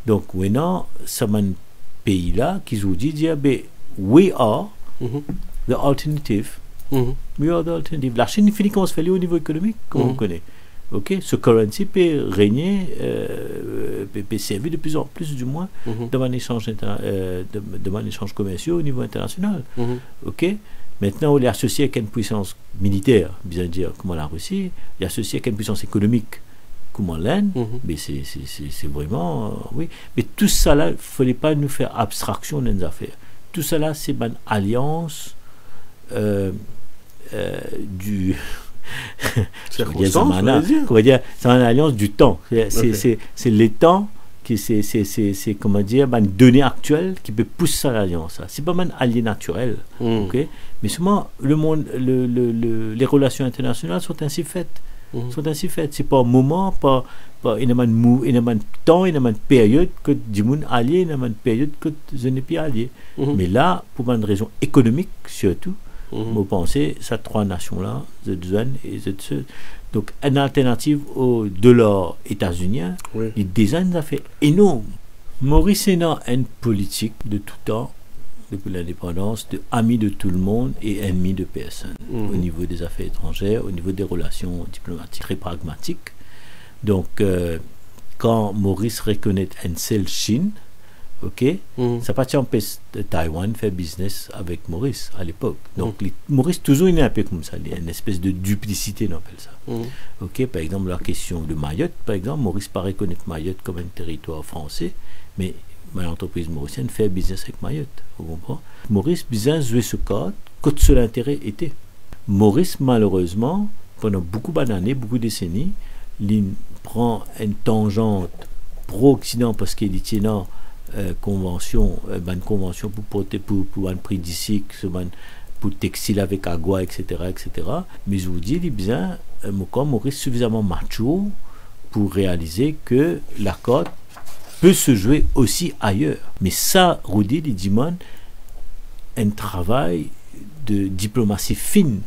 Donc, maintenant, ça m'a un pays là qui vous dit, we are the alternative. We are the alternative. La Chine finit comment se fait au niveau économique, comme on connaît. Ok, ce currency peut régner, peut servir de plus en plus, du moins, devant l'échange commercial au niveau international. Ok, maintenant, on est associé avec une puissance militaire, bien dire, comme la Russie, il est associé avec une puissance économique, comme l'Inde, mais c'est vraiment, oui. Mais tout ça là, il ne fallait pas nous faire abstraction dans les affaires. Tout ça là, c'est une alliance du. C'est une alliance du temps. C'est le temps qui c'est comment dire, une donnée actuelle qui peut pousser à l'alliance. C'est pas un allié naturel. Okay? Mais seulement le monde, les relations internationales sont ainsi faites. C'est pas un moment, pas il y a un temps, il y a une période que du monde allié, il y a une période que je n'ai pas allié. Mais là, pour une raison économique surtout, vous pensez, ces trois nations-là, donc une alternative au dollar états-unien, les designs ont fait énorme. Maurice est une politique de tout temps, depuis l'indépendance, de ami de tout le monde et ennemi de personne, au niveau des affaires étrangères, au niveau des relations diplomatiques, très pragmatiques. Donc, quand Maurice reconnaît une seule Chine, ok, ça pas empêcher Taïwan faire business avec Maurice à l'époque. Donc Maurice toujours il est un peu comme ça, il y a une espèce de duplicité, on appelle ça. Ok, par exemple la question de Mayotte, par exemple, Maurice pas reconnaître Mayotte comme un territoire français, mais l'entreprise mauricienne fait business avec Mayotte, vous comprenez? Maurice bien jouer ce cadre, que seul intérêt était. Maurice malheureusement pendant beaucoup d'années, beaucoup de décennies, il prend une tangente pro-Occident parce qu'il dit non. Convention pour un prix d'ici, pour textile avec agua, etc. Mais je vous dis, bien, Maurice suffisamment macho pour réaliser que l'accord peut se jouer aussi ailleurs. Mais ça, Rudy, il dit, un travail de diplomatie fine